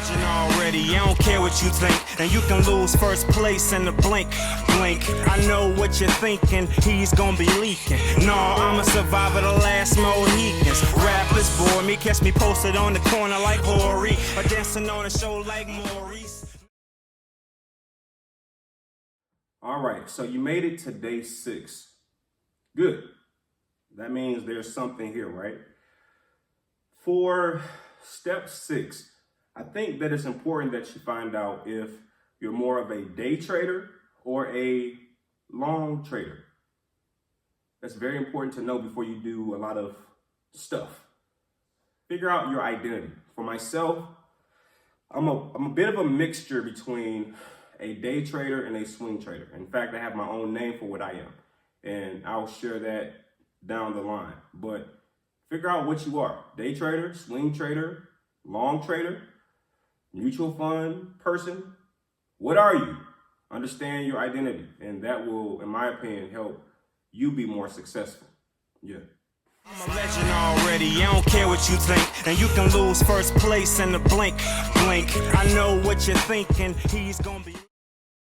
legend already, I don't care what you think. And you can lose first place in the blink. I know what you're thinking, he's gonna be leaking. No, I'm a survivor, the last Mohicans. Rappers bore me, catch me posted on the corner like Hori, or dancing on a show like Maurice. All right, so you made it to day 6. Good. That means there's something here, right? For step 6, I think that it's important that you find out if you're more of a day trader or a long trader. That's very important to know before you do a lot of stuff. Figure out your identity. For myself, I'm a bit of a mixture between a day trader and a swing trader. In fact, I have my own name for what I am, and I'll share that down the line. But figure out what you are: day trader, swing trader, long trader, mutual fund person. What are you? Understand your identity, and that will, in my opinion, help you be more successful. Yeah. I'm a legend already, I don't care what you think. And you can lose first place in the blink. I know what you're thinking, he's gonna be